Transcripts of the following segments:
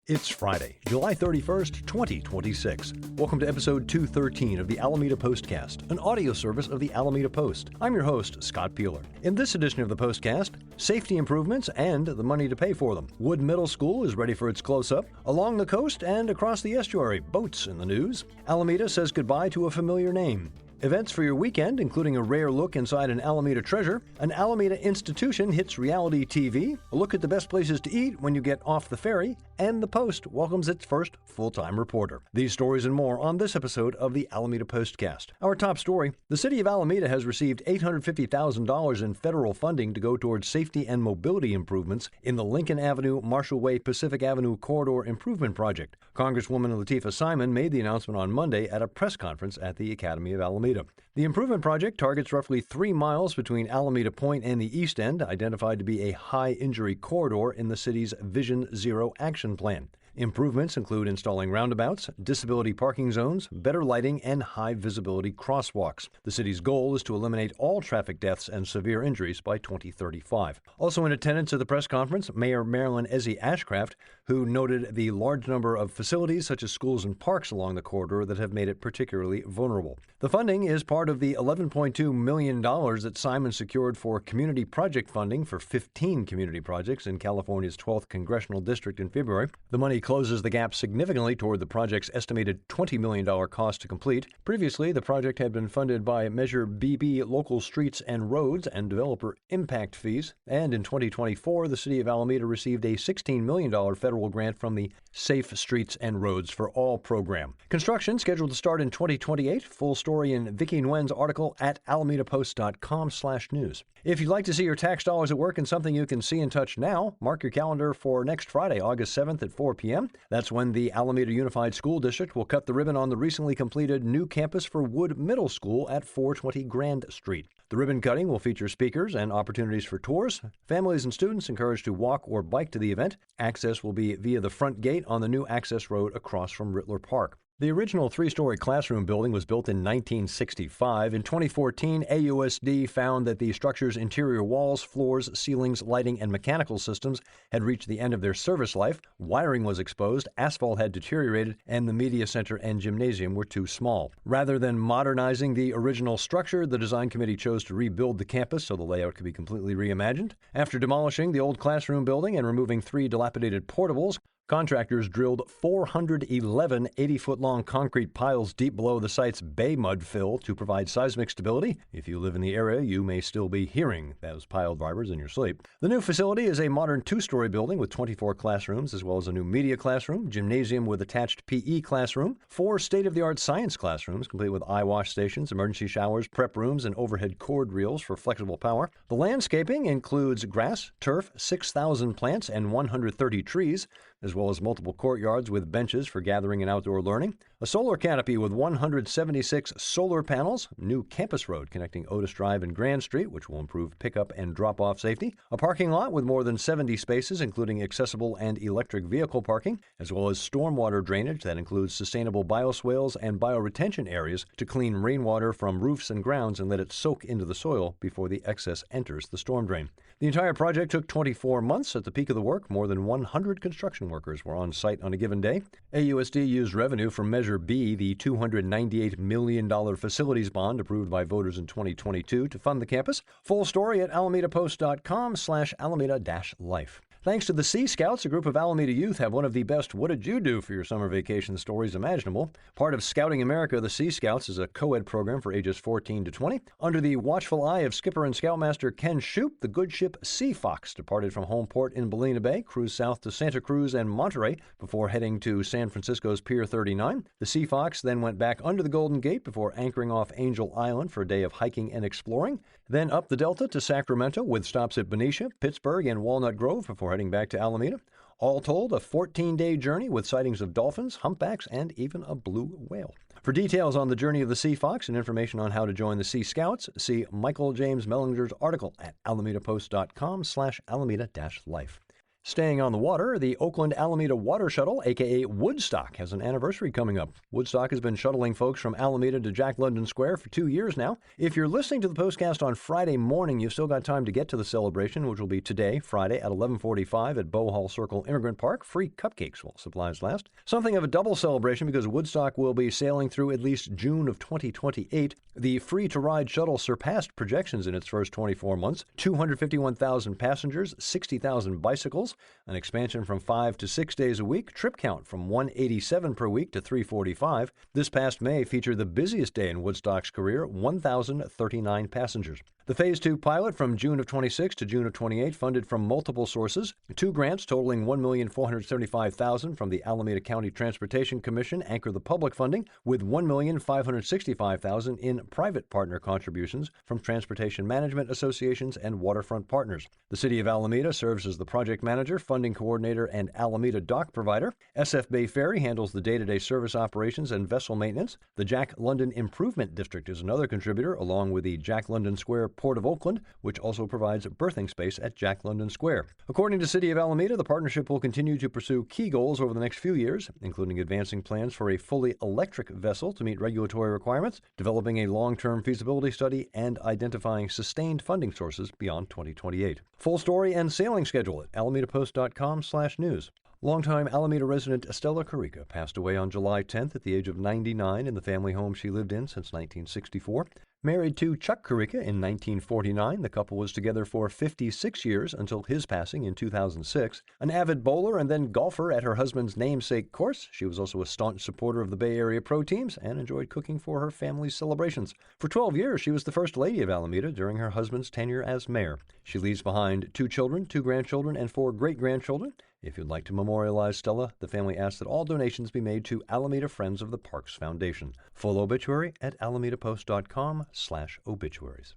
It's Friday, July 31st, 2026. Welcome to episode 213 of the Alameda Postcast, an audio service of the Alameda Post. I'm your host, Scott Peeler. In this edition of the Postcast, safety improvements and the money to pay for them. Wood Middle School is ready for its close-up. Along the coast and across the estuary, boats in the news. Alameda says goodbye to a familiar name. Events for your weekend, including a rare look inside an Alameda treasure, an Alameda institution hits reality TV, a look at the best places to eat when you get off the ferry, and the Post welcomes its first full-time reporter. These stories and more on this episode of the Alameda Postcast. Our top story, the city of Alameda has received $850,000 in federal funding to go towards safety and mobility improvements in the Lincoln Avenue, Marshall Way, Pacific Avenue Corridor Improvement Project. Congresswoman Lateefah Simon made the announcement on Monday at a press conference at the Academy of Alameda. The improvement project targets roughly 3 miles between Alameda Point and the East End, identified to be a high-injury corridor in the city's Vision Zero action plan. Improvements include installing roundabouts, disability parking zones, better lighting, and high-visibility crosswalks. The city's goal is to eliminate all traffic deaths and severe injuries by 2035. Also in attendance at the press conference, Mayor Marilyn Ezzy Ashcraft, who noted the large number of facilities such as schools and parks along the corridor that have made it particularly vulnerable. The funding is part of the $11.2 million that Simon secured for community project funding for 15 community projects in California's 12th Congressional District in February. The money closes the gap significantly toward the project's estimated $20 million cost to complete. Previously, the project had been funded by Measure BB Local Streets and Roads and Developer Impact Fees, and in 2024, the city of Alameda received a $16 million federal grant from the Safe Streets and Roads for All program. Construction scheduled to start in 2028. Full story in Vicki Nguyen's article at alamedapost.com/news. If you'd like to see your tax dollars at work in something you can see and touch now, mark your calendar for next Friday, August 7th at 4 p.m. That's when the Alameda Unified School District will cut the ribbon on the recently completed new campus for Wood Middle School at 420 Grand Street. The ribbon cutting will feature speakers and opportunities for tours. Families and students encouraged to walk or bike to the event. Access will be via the front gate on the new access road across from Rittler Park. The original 3-story classroom building was built in 1965. In 2014, AUSD found that the structure's interior walls, floors, ceilings, lighting, and mechanical systems had reached the end of their service life. Wiring was exposed, asphalt had deteriorated, and the media center and gymnasium were too small. Rather than modernizing the original structure, the design committee chose to rebuild the campus so the layout could be completely reimagined. After demolishing the old classroom building and removing 3 dilapidated portables, contractors drilled 411 80-foot-long concrete piles deep below the site's bay mud fill to provide seismic stability. If you live in the area, you may still be hearing those pile drivers in your sleep. The new facility is a modern 2-story building with 24 classrooms, as well as a new media classroom, gymnasium with attached PE classroom, 4 state-of-the-art science classrooms, complete with eye wash stations, emergency showers, prep rooms, and overhead cord reels for flexible power. The landscaping includes grass, turf, 6,000 plants, and 130 trees, as well as multiple courtyards with benches for gathering and outdoor learning, a solar canopy with 176 solar panels, new campus road connecting Otis Drive and Grand Street, which will improve pickup and drop-off safety, a parking lot with more than 70 spaces, including accessible and electric vehicle parking, as well as stormwater drainage that includes sustainable bioswales and bioretention areas to clean rainwater from roofs and grounds and let it soak into the soil before the excess enters the storm drain. The entire project took 24 months. At the peak of the work, more than 100 construction workers were on site on a given day. AUSD used revenue from Measure B, the $298 million facilities bond approved by voters in 2022, to fund the campus. Full story at alamedapost.com/alameda-life. Thanks to the Sea Scouts, a group of Alameda youth have one of the best "What Did You Do for Your Summer Vacation" stories imaginable. Part of Scouting America, the Sea Scouts is a co-ed program for ages 14 to 20. Under the watchful eye of skipper and scoutmaster Ken Shoup, the good ship Sea Fox departed from home port in Ballina Bay, cruised south to Santa Cruz and Monterey before heading to San Francisco's Pier 39. The Sea Fox then went back under the Golden Gate before anchoring off Angel Island for a day of hiking and exploring, then up the Delta to Sacramento with stops at Benicia, Pittsburgh, and Walnut Grove before heading back to Alameda. All told, a 14-day journey with sightings of dolphins, humpbacks, and even a blue whale. For details on the journey of the Sea Fox and information on how to join the Sea Scouts, see Michael James Mellinger's article at alamedapost.com/alameda-life. Staying on the water, the Oakland Alameda Water Shuttle, aka Woodstock, has an anniversary coming up. Woodstock has been shuttling folks from Alameda to Jack London Square for 2 years now. If you're listening to the postcast on Friday morning, you've still got time to get to the celebration, which will be today, Friday, at 11:45 at Bohall Circle Immigrant Park. Free cupcakes while supplies last. Something of a double celebration because Woodstock will be sailing through at least June of 2028. The free-to-ride shuttle surpassed projections in its first 24 months. 251,000 passengers, 60,000 bicycles, an expansion from 5 to 6 days a week, trip count from 187 per week to 345. This past May featured the busiest day in Woodstock's career, 1,039 passengers. The Phase 2 pilot from June of 26 to June of 28 funded from multiple sources. 2 grants totaling $1,475,000 from the Alameda County Transportation Commission anchor the public funding, with $1,565,000 in private partner contributions from transportation management associations and waterfront partners. The City of Alameda serves as the project manager, funding coordinator, and Alameda dock provider. SF Bay Ferry handles the day-to-day service operations and vessel maintenance. The Jack London Improvement District is another contributor, along with the Jack London Square Port of Oakland, which also provides berthing space at Jack London Square. According to City of Alameda, the partnership will continue to pursue key goals over the next few years, including advancing plans for a fully electric vessel to meet regulatory requirements, developing a long-term feasibility study, and identifying sustained funding sources beyond 2028. Full story and sailing schedule at alamedapost.com/news. Longtime Alameda resident Estella Carica passed away on July 10th at the age of 99 in the family home she lived in since 1964. Married to Chuck Carica in 1949, the couple was together for 56 years until his passing in 2006. An avid bowler and then golfer at her husband's namesake course, she was also a staunch supporter of the Bay Area pro teams and enjoyed cooking for her family's celebrations. For 12 years, she was the first lady of Alameda during her husband's tenure as mayor. She leaves behind 2 children, 2 grandchildren, and 4 great-grandchildren. If you'd like to memorialize Stella, the family asks that all donations be made to Alameda Friends of the Parks Foundation. Full obituary at alamedapost.com/obituaries.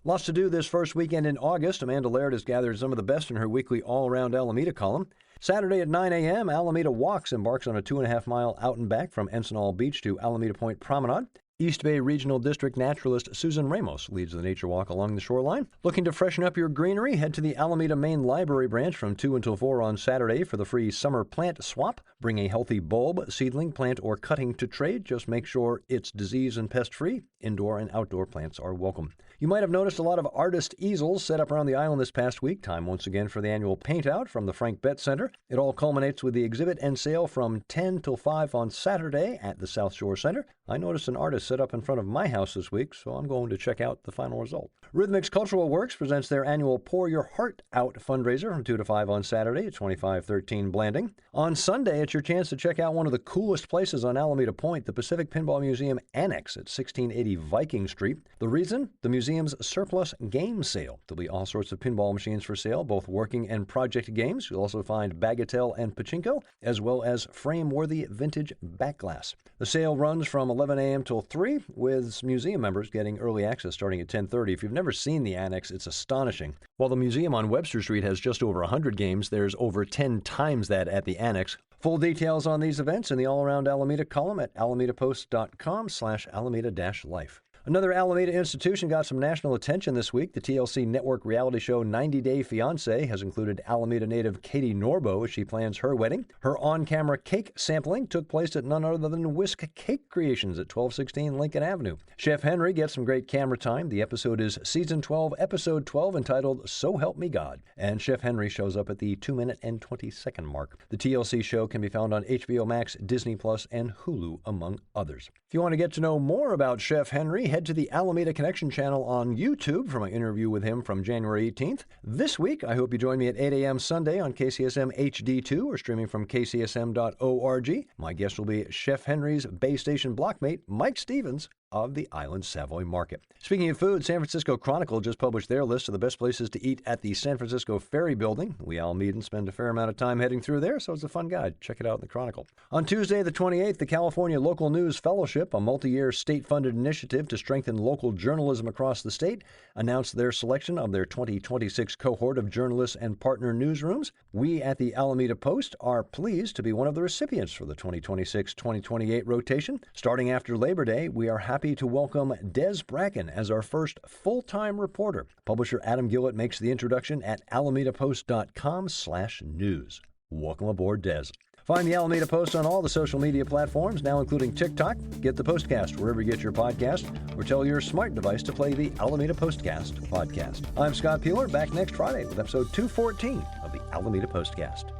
Lots to do this first weekend in August. Amanda Laird has gathered some of the best in her weekly all-around Alameda column. Saturday at 9 a.m., Alameda Walks embarks on a 2.5-mile out and back from Encinal Beach to Alameda Point Promenade. East Bay Regional District naturalist Susan Ramos leads the nature walk along the shoreline. Looking to freshen up your greenery? Head to the Alameda Main Library branch from 2 until 4 on Saturday for the free summer plant swap. Bring a healthy bulb, seedling, plant, or cutting to trade. Just make sure it's disease and pest-free. Indoor and outdoor plants are welcome. You might have noticed a lot of artist easels set up around the island this past week. Time once again for the annual paint out from the Frank Betts Center. It all culminates with the exhibit and sale from 10 till 5 on Saturday at the South Shore Center. I noticed an artist set up in front of my house this week, so I'm going to check out the final result. Rhythmix Cultural Works presents their annual Pour Your Heart Out fundraiser from 2 to 5 on Saturday at 2513 Blanding. On Sunday, it's your chance to check out one of the coolest places on Alameda Point, the Pacific Pinball Museum Annex at 1680 Viking Street. The reason? The museum's surplus game sale. There'll be all sorts of pinball machines for sale, both working and project games. You'll also find Bagatelle and Pachinko, as well as frame-worthy vintage backglass. The sale runs from 11 a.m. till 3, with museum members getting early access starting at 10:30. If you've never seen the Annex, it's astonishing. While the museum on Webster Street has just over 100 games, there's over 10 times that at the Annex. Full details on these events in the all-around Alameda column at alamedapost.com/alameda-life. Another Alameda institution got some national attention this week. The TLC network reality show 90 Day Fiancé has included Alameda native Katie Norbo as she plans her wedding. Her on-camera cake sampling took place at none other than Whisk Cake Creations at 1216 Lincoln Avenue. Chef Henry gets some great camera time. The episode is Season 12, Episode 12, entitled So Help Me God. And Chef Henry shows up at the 2-minute and 20-second mark. The TLC show can be found on HBO Max, Disney Plus, and Hulu, among others. If you want to get to know more about Chef Henry, head to the Alameda Connection channel on YouTube for my interview with him from January 18th. This week, I hope you join me at 8 a.m. Sunday on KCSM HD2 or streaming from kcsm.org. My guest will be Chef Henry's Bay Station blockmate, Mike Stevens, of the Island Savoy Market. Speaking of food, San Francisco Chronicle just published their list of the best places to eat at the San Francisco Ferry Building. We Alamedans spend a fair amount of time heading through there, so it's a fun guide. Check it out in the Chronicle. On Tuesday, the 28th, the California Local News Fellowship, a multi-year state-funded initiative to strengthen local journalism across the state, announced their selection of their 2026 cohort of journalists and partner newsrooms. We at the Alameda Post are pleased to be one of the recipients for the 2026-2028 rotation. Starting after Labor Day, we are happy happy to welcome Des Bracken as our first full-time reporter. Publisher Adam Gillett makes the introduction at alamedapost.com/news. Welcome aboard, Des. Find the Alameda Post on all the social media platforms, now including TikTok. Get the Postcast wherever you get your podcast, or tell your smart device to play the Alameda Postcast podcast. I'm Scott Peeler, back next Friday with episode 214 of the Alameda Postcast.